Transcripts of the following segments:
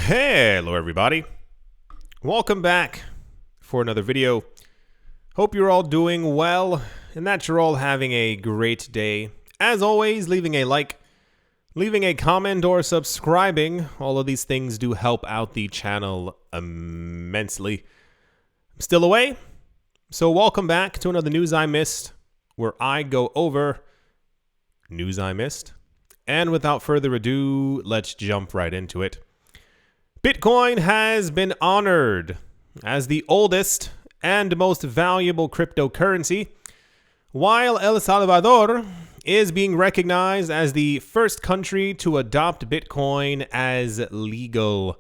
Hello everybody, welcome back for another video. Hope you're all doing well and that you're all having a great day. As always, leaving a like, leaving a comment, or subscribing. All of these things do help out the channel immensely. I'm still away, so welcome back to another News I Missed, where I go over news I missed. And without further ado, let's jump right into it. Bitcoin has been honored as the oldest and most valuable cryptocurrency, while El Salvador is being recognized as the first country to adopt Bitcoin as legal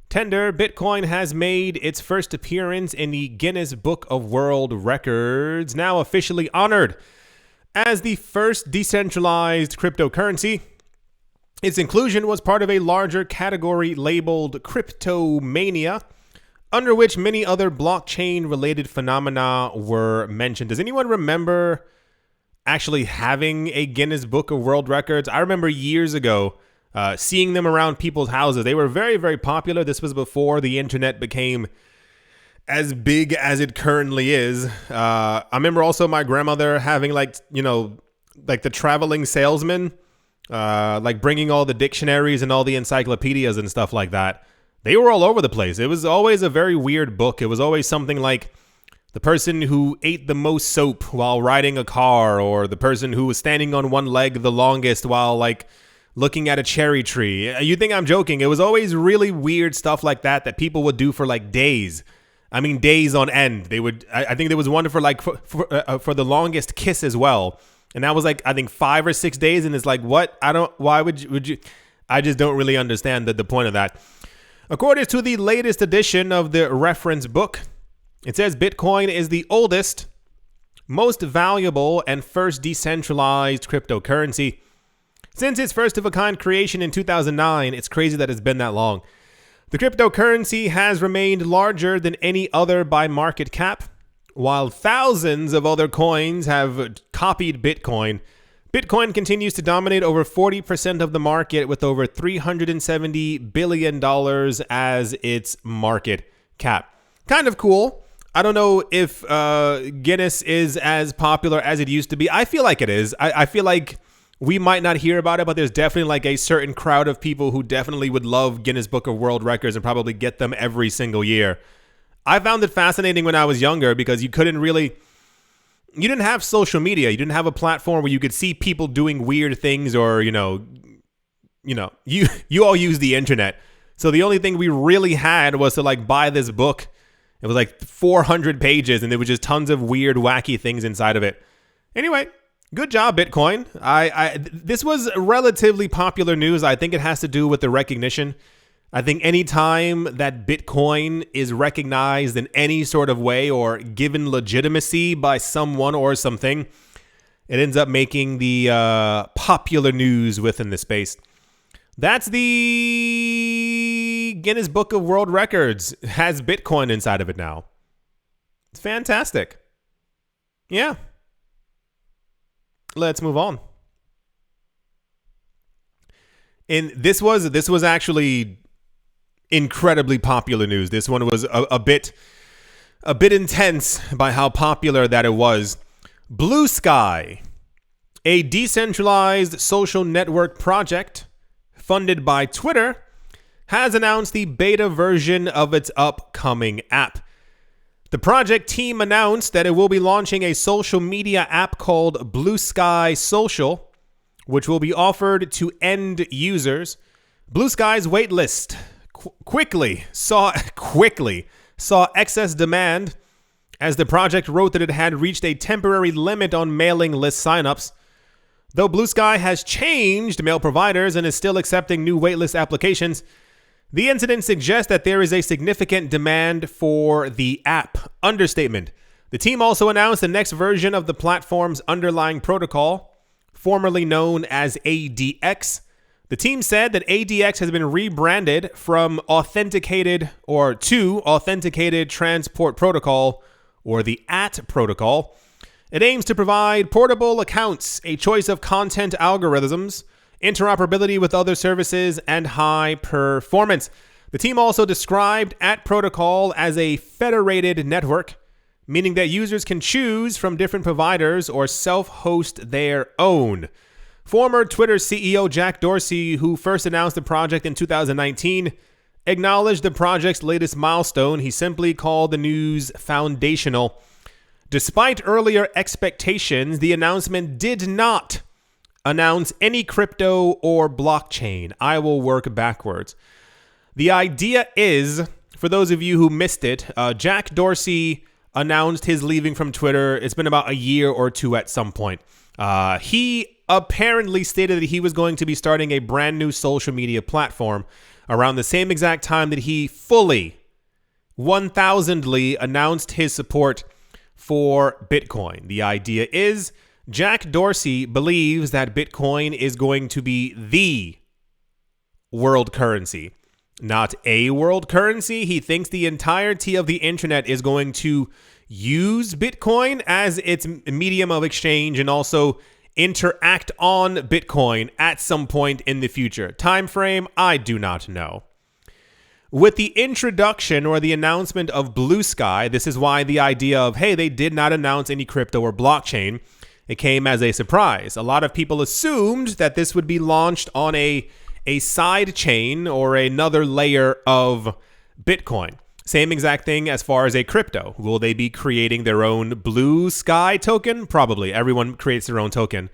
tender. Bitcoin has made its first appearance in the Guinness Book of World Records, now officially honored as the first decentralized cryptocurrency. Its inclusion was part of a larger category labeled Cryptomania, under which many other blockchain-related phenomena were mentioned. Does anyone remember actually having a Guinness Book of World Records? I remember years ago seeing them around people's houses. They were very, very popular. This was before the internet became as big as it currently is. I remember also my grandmother having like the traveling salesman, like bringing all the dictionaries and all the encyclopedias and stuff like that. They were all over the place. It was always a very weird book. It was always something like the person who ate the most soap while riding a car, or the person who was standing on one leg the longest while like looking at a cherry tree. You think I'm joking? It was always really weird stuff like that that people would do for like days. I mean, days on end. They would. I think there was one for like for the longest kiss as well. And that was like, I think 5 or 6 days. And it's like, what? Why would you? I just don't really understand the point of that. According to the latest edition of the reference book, it says Bitcoin is the oldest, most valuable, and first decentralized cryptocurrency. Since its first of a kind creation in 2009, it's crazy that it's been that long. The cryptocurrency has remained larger than any other by market cap. While thousands of other coins have copied Bitcoin, Bitcoin continues to dominate over 40% of the market, with over $370 billion as its market cap. Kind of cool. I don't know if Guinness is as popular as it used to be. I feel like it is. I feel like we might not hear about it, but there's definitely like a certain crowd of people who definitely would love Guinness Book of World Records and probably get them every single year. I found it fascinating when I was younger because you didn't have social media. You didn't have a platform where you could see people doing weird things, or, you all use the internet. So the only thing we really had was to like buy this book. It was like 400 pages and there was just tons of weird, wacky things inside of it. Anyway, good job, Bitcoin. This was relatively popular news. I think it has to do with the recognition. I think any time that Bitcoin is recognized in any sort of way or given legitimacy by someone or something, it ends up making the popular news within the space. That's the Guinness Book of World Records. It has Bitcoin inside of it now. It's fantastic. Yeah. Let's move on. And this was actually incredibly popular news. This one was a bit intense by how popular that it was. Bluesky, a decentralized social network project funded by Twitter, has announced the beta version of its upcoming app. The project team announced that it will be launching a social media app called Bluesky Social, which will be offered to end users. Bluesky's waitlist quickly saw excess demand, as the project wrote that it had reached a temporary limit on mailing list signups. Though Bluesky has changed mail providers and is still accepting new waitlist applications, the incident suggests that there is a significant demand for the app. Understatement. The team also announced the next version of the platform's underlying protocol, formerly known as ADX. The team said that ADX has been rebranded from Authenticated Transport Protocol, or the AT protocol. It aims to provide portable accounts, a choice of content algorithms, interoperability with other services, and high performance. The team also described @protocol as a federated network, meaning that users can choose from different providers or self-host their own. Former Twitter CEO Jack Dorsey, who first announced the project in 2019, acknowledged the project's latest milestone. He simply called the news foundational. Despite earlier expectations, the announcement did not announce any crypto or blockchain. I will work backwards. The idea is, for those of you who missed it, Jack Dorsey announced his leaving from Twitter. It's been about a year or two at some point. He apparently stated that he was going to be starting a brand new social media platform around the same exact time that he fully, 1000ly announced his support for Bitcoin. The idea is Jack Dorsey believes that Bitcoin is going to be the world currency, not a world currency. He thinks the entirety of the internet is going to use Bitcoin as its medium of exchange and also interact on Bitcoin at some point in the future. Time frame, I do not know. With the introduction or the announcement of Bluesky, this is why the idea of, hey, they did not announce any crypto or blockchain, it came as a surprise. A lot of people assumed that this would be launched on a side chain or another layer of Bitcoin. Same exact thing as far as a crypto. Will they be creating their own Bluesky token? Probably. Everyone creates their own token.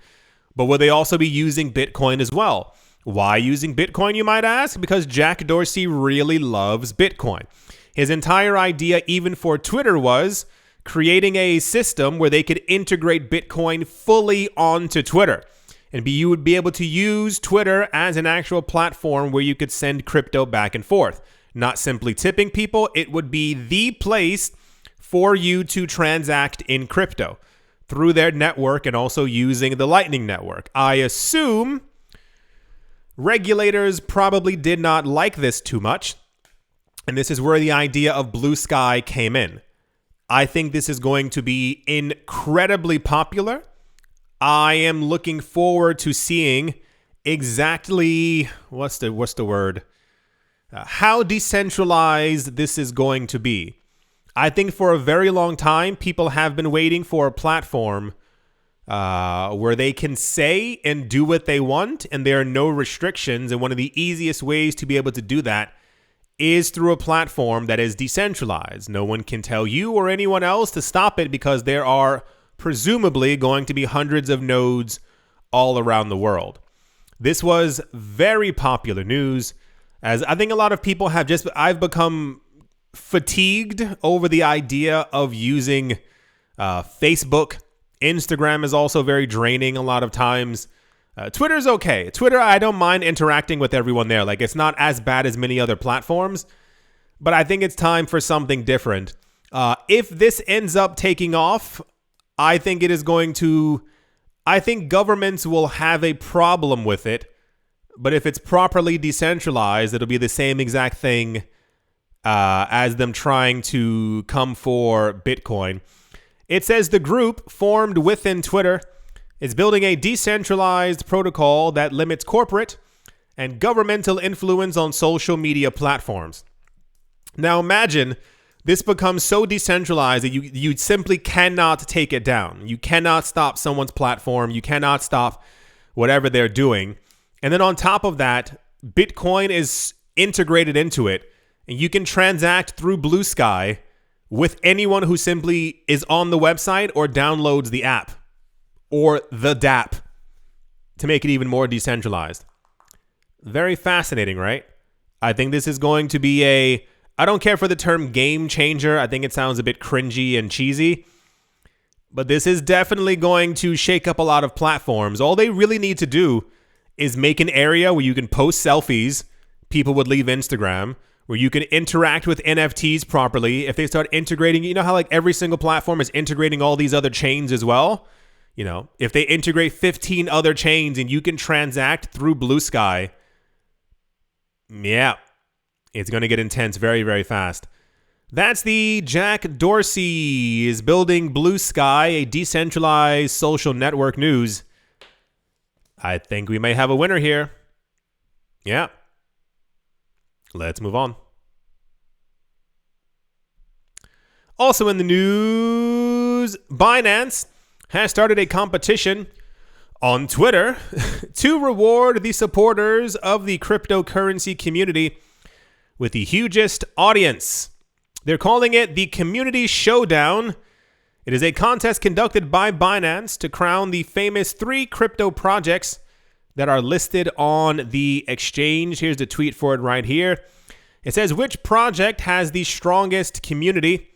But will they also be using Bitcoin as well? Why using Bitcoin, you might ask? Because Jack Dorsey really loves Bitcoin. His entire idea, even for Twitter, was creating a system where they could integrate Bitcoin fully onto Twitter. And you would be able to use Twitter as an actual platform where you could send crypto back and forth. Not simply tipping people, it would be the place for you to transact in crypto through their network and also using the Lightning Network. I assume regulators probably did not like this too much, and this is where the idea of Bluesky came in. I think this is going to be incredibly popular. I am looking forward to seeing exactly, what's the word? How decentralized this is going to be. I think for a very long time, people have been waiting for a platform where they can say and do what they want, and there are no restrictions. And one of the easiest ways to be able to do that is through a platform that is decentralized. No one can tell you or anyone else to stop it because there are presumably going to be hundreds of nodes all around the world. This was very popular news, as I think a lot of people have I've become fatigued over the idea of using Facebook. Instagram is also very draining a lot of times. Twitter's okay. Twitter, I don't mind interacting with everyone there. Like, it's not as bad as many other platforms, but I think it's time for something different. If this ends up taking off, I think governments will have a problem with it. But if it's properly decentralized, it'll be the same exact thing as them trying to come for Bitcoin. It says the group formed within Twitter is building a decentralized protocol that limits corporate and governmental influence on social media platforms. Now imagine this becomes so decentralized that you simply cannot take it down. You cannot stop someone's platform. You cannot stop whatever they're doing. And then on top of that, Bitcoin is integrated into it, and you can transact through Bluesky with anyone who simply is on the website or downloads the app or the dApp to make it even more decentralized. Very fascinating, right? I think this is going to be I don't care for the term game changer. I think it sounds a bit cringy and cheesy, but this is definitely going to shake up a lot of platforms. All they really need to do is make an area where you can post selfies. People would leave Instagram, where you can interact with NFTs properly. If they start integrating, you know how like every single platform is integrating all these other chains as well? You know, if they integrate 15 other chains and you can transact through Bluesky, yeah, it's going to get intense very, very fast. That's the Jack Dorsey is building Bluesky, a decentralized social network news. I think we may have a winner here. Yeah. Let's move on. Also in the news, Binance has started a competition on Twitter to reward the supporters of the cryptocurrency community with the hugest audience. They're calling it the Community Showdown. It is a contest conducted by Binance to crown the famous 3 crypto projects that are listed on the exchange. Here's the tweet for it right here. It says, which project has the strongest community?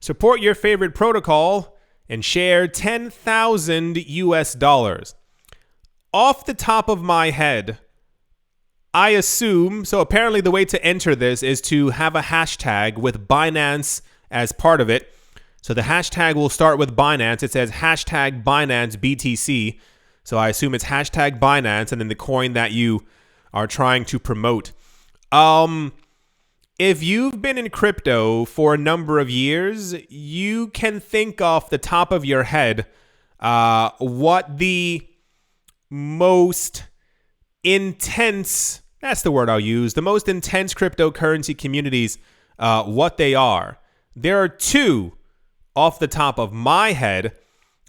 Support your favorite protocol and share 10,000 US dollars. Off the top of my head, I assume, so apparently the way to enter this is to have a hashtag with Binance as part of it. So the hashtag will start with Binance. It says hashtag Binance BTC. So I assume it's hashtag Binance and then the coin that you are trying to promote. If you've been in crypto for a number of years, you can think off the top of your head what the most intense, that's the word I'll use, the most intense cryptocurrency communities, what they are. There are 2 off the top of my head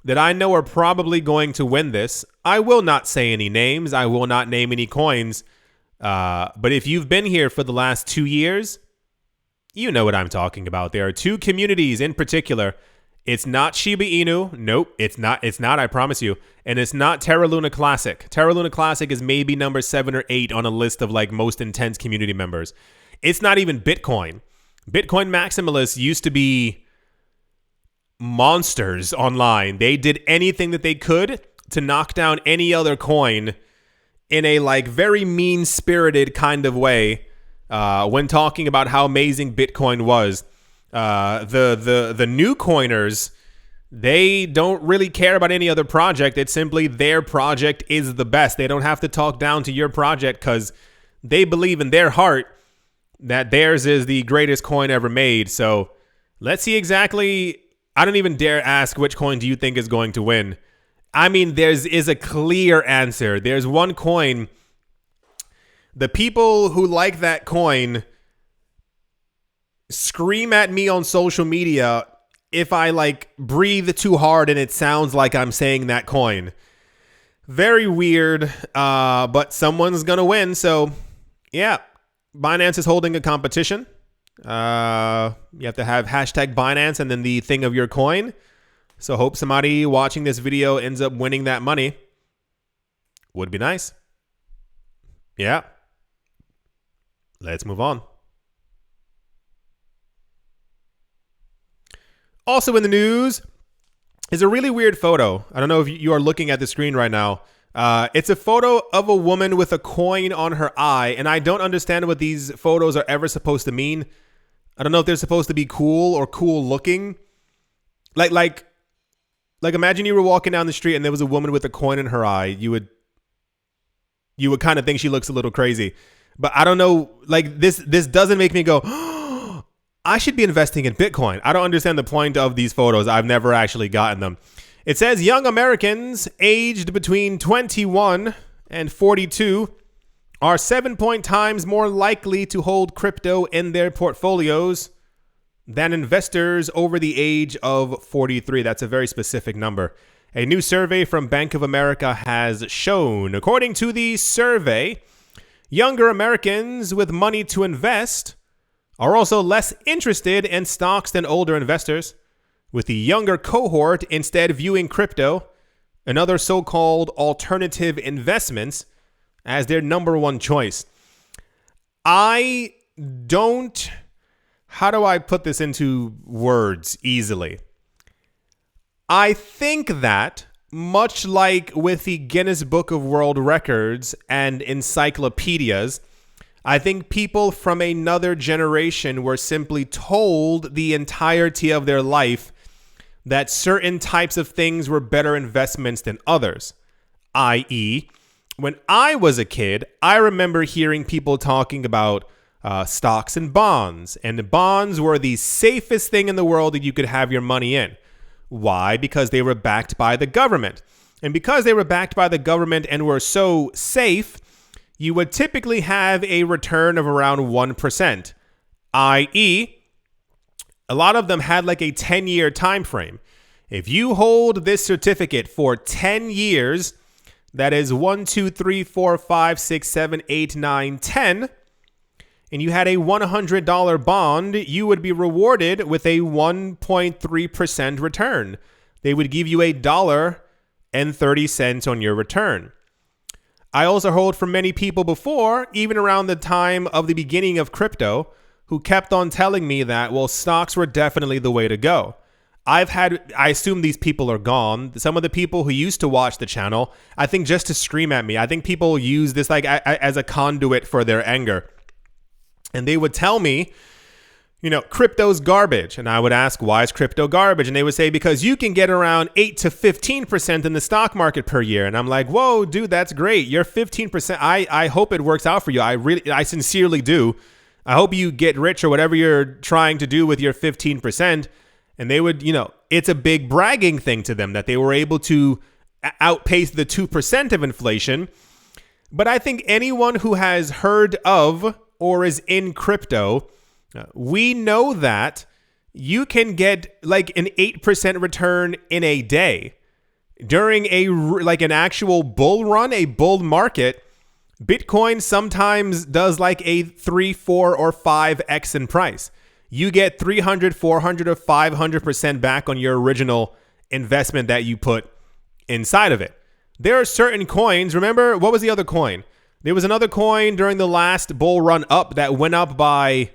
that I know are probably going to win this. I will not say any names. I will not name any coins. But if you've been here for the last 2 years, you know what I'm talking about. There are 2 communities in particular. It's not Shiba Inu. Nope, it's not, I promise you. And it's not Terra Luna Classic. Terra Luna Classic is maybe number 7 or 8 on a list of like most intense community members. It's not even Bitcoin. Bitcoin maximalists used to be monsters online. They did anything that they could to knock down any other coin in a like very mean-spirited kind of way when talking about how amazing Bitcoin was. The new coiners, they don't really care about any other project. It's simply their project is the best. They don't have to talk down to your project because they believe in their heart that theirs is the greatest coin ever made. So let's see exactly. I don't even dare ask which coin do you think is going to win. I mean, is a clear answer. There's one coin. The people who like that coin scream at me on social media if I like breathe too hard and it sounds like I'm saying that coin. Very weird, but someone's gonna win. So yeah, Binance is holding a competition. You have to have hashtag Binance and then the thing of your coin. So hope somebody watching this video ends up winning that money. Would be nice. Yeah. Let's move on. Also in the news is a really weird photo. I don't know if you are looking at the screen right now. It's a photo of a woman with a coin on her eye, and I don't understand what these photos are ever supposed to mean. I don't know if they're supposed to be cool or cool looking. Like imagine you were walking down the street and there was a woman with a coin in her eye. You would kind of think she looks a little crazy. But I don't know, like this doesn't make me go, oh, I should be investing in Bitcoin. I don't understand the point of these photos. I've never actually gotten them. It says young Americans aged between 21 and 42 are 7 times more likely to hold crypto in their portfolios than investors over the age of 43. That's a very specific number. A new survey from Bank of America has shown, according to the survey, younger Americans with money to invest are also less interested in stocks than older investors, with the younger cohort instead viewing crypto and other so-called alternative investments as their number one choice. How do I put this into words easily? I think that, much like with the Guinness Book of World Records and encyclopedias, I think people from another generation were simply told the entirety of their life that certain types of things were better investments than others. I.e., when I was a kid, I remember hearing people talking about stocks and bonds. And the bonds were the safest thing in the world that you could have your money in. Why? Because they were backed by the government. And because they were backed by the government and were so safe, you would typically have a return of around 1%, i.e., a lot of them had like a 10-year time frame. If you hold this certificate for 10 years, that is 1, 2, 3, 4, 5, 6, 7, 8, 9, 10, and you had a $100 bond, you would be rewarded with a 1.3% return. They would give you $1.30 on your return. I also heard from many people before, even around the time of the beginning of crypto, who kept on telling me that, well, stocks were definitely the way to go. I assume these people are gone. Some of the people who used to watch the channel, I think just to scream at me, I think people use this like as a conduit for their anger. And they would tell me, you know, crypto's garbage. And I would ask, why is crypto garbage? And they would say, because you can get around 8 to 15% in the stock market per year. And I'm like, whoa, dude, that's great. You're 15%. I hope it works out for you. I sincerely do. I hope you get rich or whatever you're trying to do with your 15%. And they would, you know, it's a big bragging thing to them that they were able to outpace the 2% of inflation. But I think anyone who has heard of or is in crypto, we know that you can get like an 8% return in a day. During an actual bull run, a bull market, Bitcoin sometimes does like a 3, 4, or 5x in price. You get 300, 400, or 500% back on your original investment that you put inside of it. There are certain coins. Remember, what was the other coin? There was another coin during the last bull run up that went up by,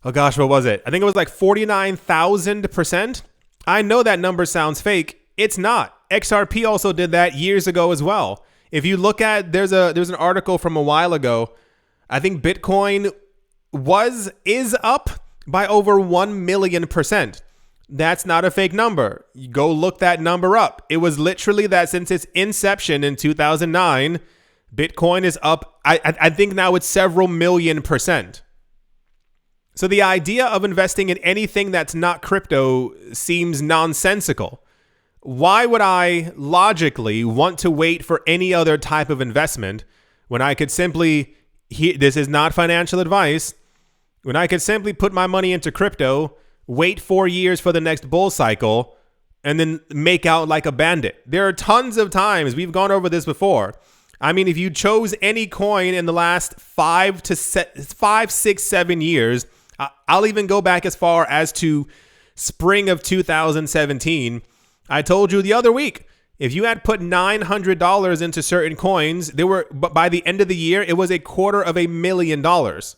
oh gosh, what was it? I think it was like 49,000%. I know that number sounds fake. It's not. XRP also did that years ago as well. If you look at, there's an article from a while ago. I think Bitcoin is up by over 1 million%. That's not a fake number. You go look that number up. It was literally that since its inception in 2009, Bitcoin is up. I think now it's several million%. So the idea of investing in anything that's not crypto seems nonsensical. Why would I logically want to wait for any other type of investment when I could simply, this is not financial advice, when I could simply put my money into crypto, wait 4 years for the next bull cycle, and then make out like a bandit? There are tons of times, we've gone over this before. I mean, if you chose any coin in the last 5, 6, 7 years, I'll even go back as far as to spring of 2017. I told you the other week, if you had put $900 into certain coins, but by the end of the year, it was $250,000.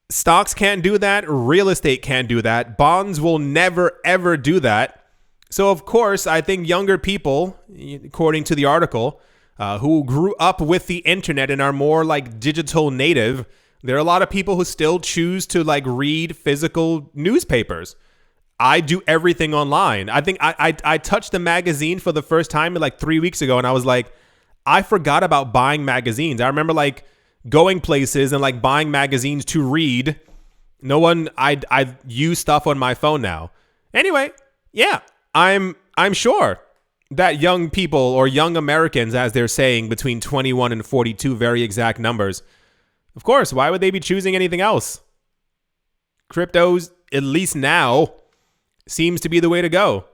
Stocks can't do that. Real estate can't do that. Bonds will never, ever do that. So, of course, I think younger people, according to the article, who grew up with the internet and are more like digital native, there are a lot of people who still choose to like read physical newspapers. I do everything online. I think I touched the magazine for the first time like 3 weeks ago, and I was like, I forgot about buying magazines. I remember like going places and like buying magazines to read. I use stuff on my phone now. Anyway, yeah, I'm sure that young people, or young Americans, as they're saying, between 21 and 42, very exact numbers. Of course, why would they be choosing anything else? Cryptos, at least now, seems to be the way to go.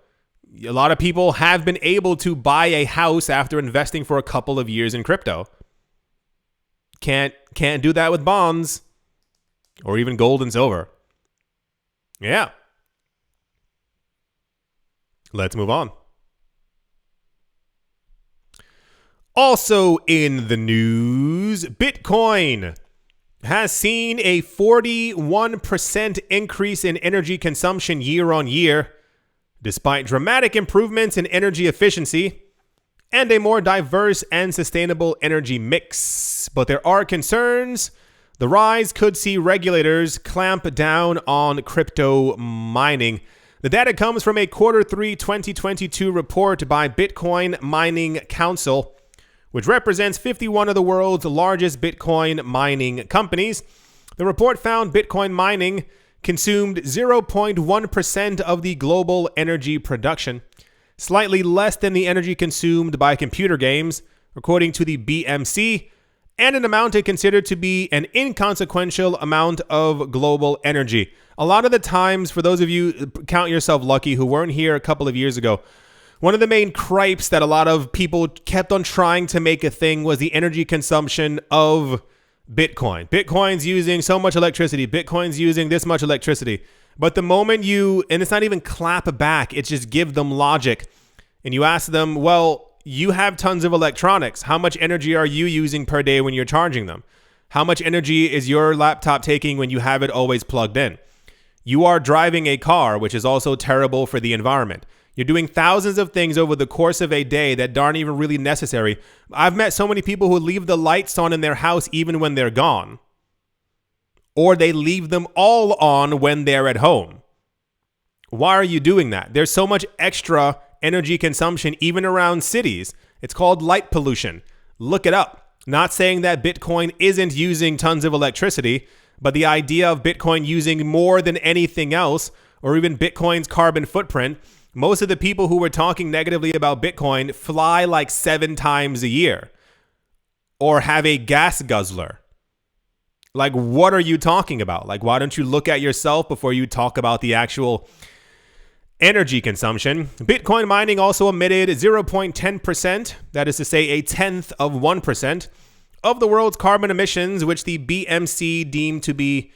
A lot of people have been able to buy a house after investing for a couple of years in crypto. Can't do that with bonds or even gold and silver. Yeah. Let's move on. Also in the news, Bitcoin has seen a 41% increase in energy consumption year on year, despite dramatic improvements in energy efficiency and a more diverse and sustainable energy mix. But there are concerns. The rise could see regulators clamp down on crypto mining. The data comes from a Q3 2022 report by Bitcoin Mining Council, which represents 51 of the world's largest Bitcoin mining companies. The report found Bitcoin mining consumed 0.1% of the global energy production, slightly less than the energy consumed by computer games, according to the BMC, and an amount they consider to be an inconsequential amount of global energy. A lot of the times, for those of you, count yourself lucky, who weren't here a couple of years ago, one of the main gripes that a lot of people kept on trying to make a thing was the energy consumption of Bitcoin. Bitcoin's using so much electricity. Bitcoin's using this much electricity. But the moment and it's not even clap back, it's just give them logic. And you ask them, well, you have tons of electronics. How much energy are you using per day when you're charging them? How much energy is your laptop taking when you have it always plugged in? You are driving a car, which is also terrible for the environment. You're doing thousands of things over the course of a day that aren't even really necessary. I've met so many people who leave the lights on in their house even when they're gone. Or they leave them all on when they're at home. Why are you doing that? There's so much extra energy consumption even around cities. It's called light pollution. Look it up. Not saying that Bitcoin isn't using tons of electricity, but the idea of Bitcoin using more than anything else, or even Bitcoin's carbon footprint, most of the people who were talking negatively about Bitcoin fly like 7 times a year or have a gas guzzler. Like, what are you talking about? Like, why don't you look at yourself before you talk about the actual energy consumption? Bitcoin mining also emitted 0.10%, that is to say a tenth of 1%, of the world's carbon emissions, which the BMC deemed to be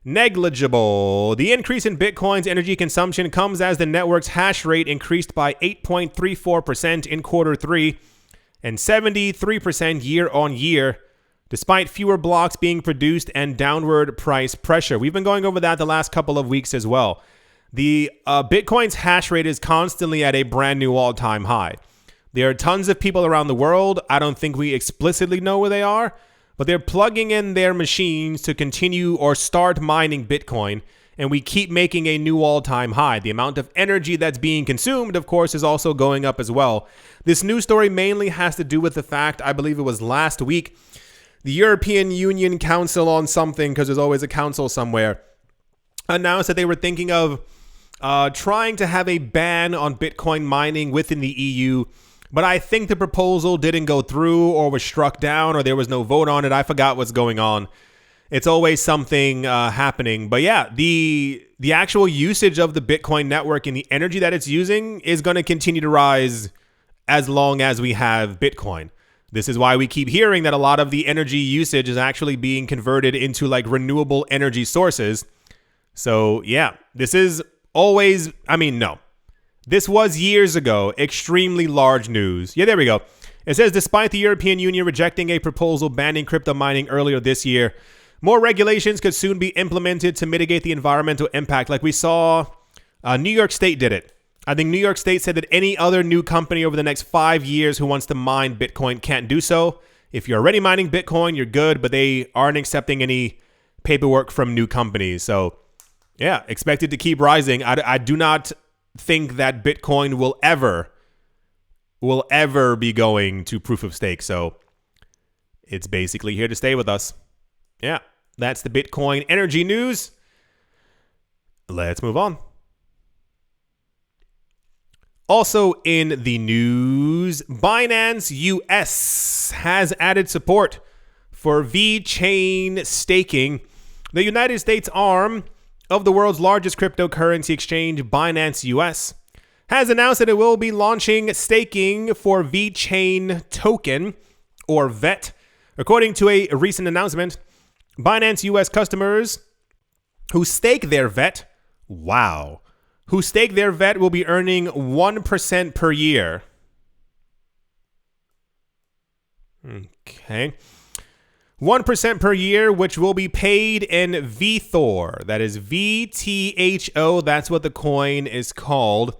negligible. The increase in Bitcoin's energy consumption comes as the network's hash rate increased by 8.34% in quarter 3 and 73% year on year, despite fewer blocks being produced and downward price pressure. We've been going over that the last couple of weeks as well. The Bitcoin's hash rate is constantly at a brand new all-time high. There are tons of people around the world. I don't think we explicitly know where they are, but they're plugging in their machines to continue or start mining Bitcoin, and we keep making a new all-time high. The amount of energy that's being consumed, of course, is also going up as well. This news story mainly has to do with the fact, I believe it was last week, the European Union Council on something, because there's always a council somewhere, announced that they were thinking of trying to have a ban on Bitcoin mining within the EU. But I think the proposal didn't go through or was struck down or there was no vote on it. I forgot what's going on. It's always something happening. But yeah, the actual usage of the Bitcoin network and the energy that it's using is going to continue to rise as long as we have Bitcoin. This is why we keep hearing that a lot of the energy usage is actually being converted into like renewable energy sources. So yeah, this is always, no. This was years ago, extremely large news. Yeah, there we go. It says, despite the European Union rejecting a proposal banning crypto mining earlier this year, more regulations could soon be implemented to mitigate the environmental impact. Like we saw, New York State did it. I think New York State said that any other new company over the next 5 years who wants to mine Bitcoin can't do so. If you're already mining Bitcoin, you're good, but they aren't accepting any paperwork from new companies. So yeah, expected to keep rising. I do not think that Bitcoin will ever be going to proof of stake. So it's basically here to stay with us. Yeah, that's the Bitcoin energy news. Let's move on. Also in the news, Binance US has added support for VeChain staking. The United States arm of the world's largest cryptocurrency exchange, Binance US, has announced that it will be launching staking for VeChain token, or VET. According to a recent announcement, Binance US customers who stake their VET, will be earning 1% per year. Okay. 1% per year, which will be paid in VeThor. That is VTHO. That's what the coin is called.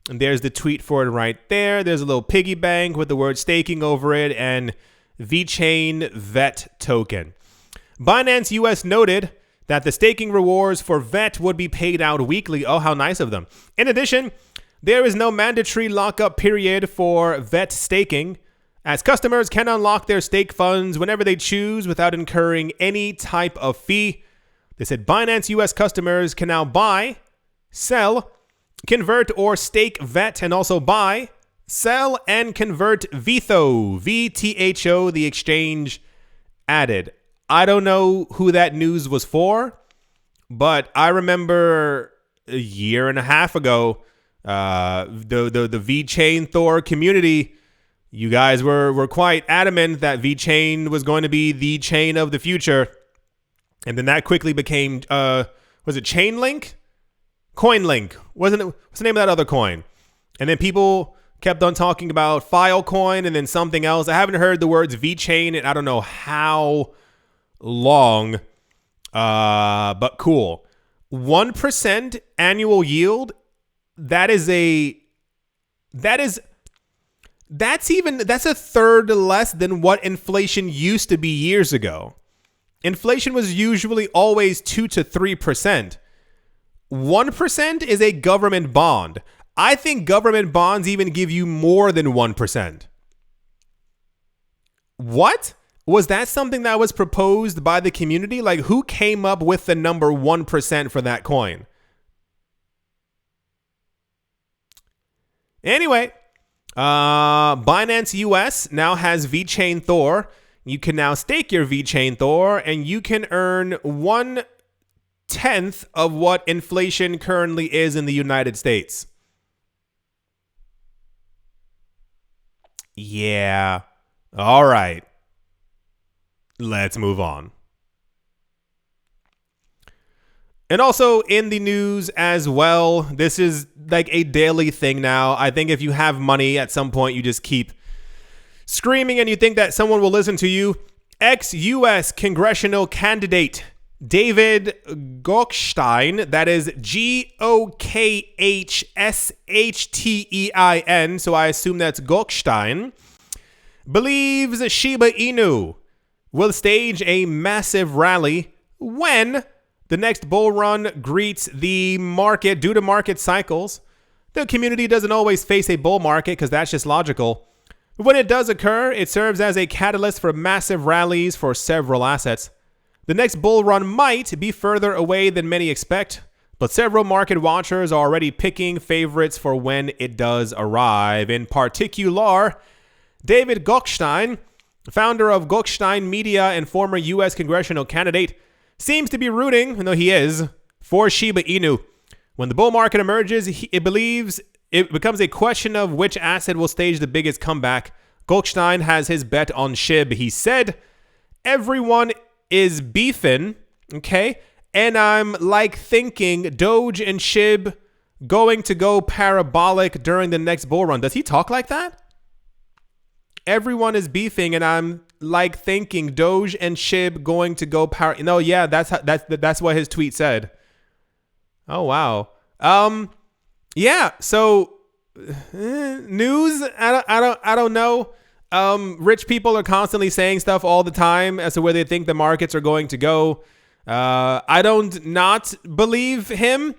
And there's the tweet for it right there. There's a little piggy bank with the word staking over it and VeChain VET token. Binance US noted that the staking rewards for VET would be paid out weekly. Oh, how nice of them. In addition, there is no mandatory lockup period for VET staking, as customers can unlock their stake funds whenever they choose without incurring any type of fee. They said Binance US customers can now buy, sell, convert, or stake VET, and also buy, sell, and convert VeTho, VTHO, the exchange added. I don't know who that news was for, but I remember a year and a half ago, the VeChain Thor community, you guys were quite adamant that VeChain was going to be the chain of the future. And then that quickly became, was it Chainlink? CoinLink. Wasn't it? What's the name of that other coin? And then people kept on talking about Filecoin and then something else. I haven't heard the words VeChain in I don't know how long, but cool. 1% annual yield. That's a third less than what inflation used to be years ago. Inflation was usually always 2 to 3%. 1% is a government bond. I think government bonds even give you more than 1%. What? Was that something that was proposed by the community? Like, who came up with the number 1% for that coin? Anyway, Binance US now has VeChain Thor. You can now stake your VeChain Thor, and you can earn 1/10 of what inflation currently is in the United States. Yeah. All right. Let's move on. And also in the news as well, this is like a daily thing now. I think if you have money at some point, you just keep screaming and you think that someone will listen to you. Ex-US congressional candidate David Gokhshtein, that is Gokhshtein, so I assume that's Gokhshtein, believes Shiba Inu will stage a massive rally when the next bull run greets the market due to market cycles. The community doesn't always face a bull market because that's just logical. When it does occur, it serves as a catalyst for massive rallies for several assets. The next bull run might be further away than many expect, but several market watchers are already picking favorites for when it does arrive. In particular, David Gokhshtein, founder of Gokhshtein Media and former U.S. congressional candidate, seems to be rooting, though he is, for Shiba Inu. When the bull market emerges, it believes it becomes a question of which asset will stage the biggest comeback. Gokhshtein has his bet on SHIB. He said, everyone is beefing, okay? And I'm like thinking Doge and SHIB going to go parabolic during the next bull run. Does he talk like that? Everyone is beefing and I'm like thinking Doge and SHIB going to go no, yeah, that's what his tweet said. Oh, wow. Yeah, so news, I don't know. Rich people are constantly saying stuff all the time as to where they think the markets are going to go. I don't not believe him.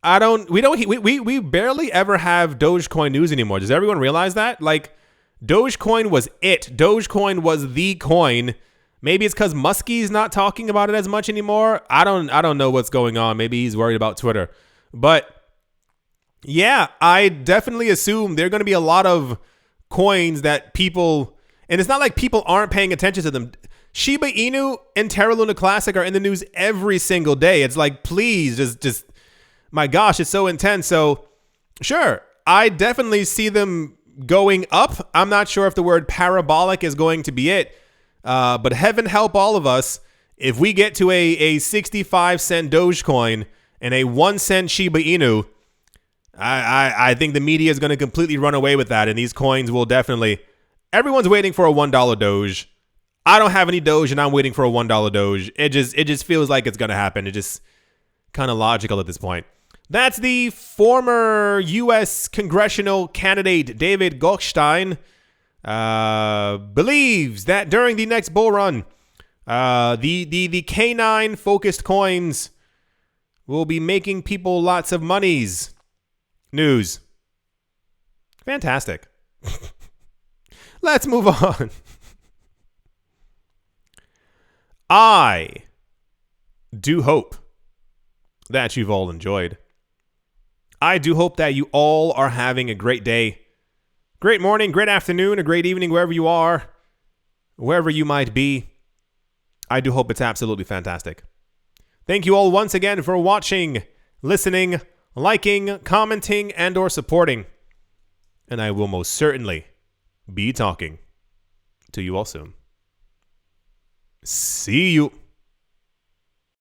We barely ever have Dogecoin news anymore. Does everyone realize that? Like, Dogecoin was it. Dogecoin was the coin. Maybe it's because Muskie's not talking about it as much anymore. I don't know what's going on. Maybe he's worried about Twitter. But yeah, I definitely assume there are going to be a lot of coins that people, and it's not like people aren't paying attention to them. Shiba Inu and Terra Luna Classic are in the news every single day. It's like, please, just my gosh, it's so intense. So sure, I definitely see them going up. I'm not sure if the word parabolic is going to be it, but heaven help all of us if we get to a 65 cent Dogecoin and a 1 cent Shiba Inu. I think the media is going to completely run away with that, and these coins will definitely. Everyone's waiting for a $1 Doge. I don't have any Doge, and I'm waiting for a $1 Doge. It just feels like it's going to happen. It's just kind of logical at this point. That's the former U.S. congressional candidate David Gokhshtein. Believes that during the next bull run, the canine focused coins will be making people lots of monies. News. Fantastic. Let's move on. I do hope that you've all enjoyed. I do hope that you all are having a great day, great morning, great afternoon, a great evening, wherever you are, wherever you might be. I do hope it's absolutely fantastic. Thank you all once again for watching, listening, liking, commenting, and or supporting. And I will most certainly be talking to you all soon. See you.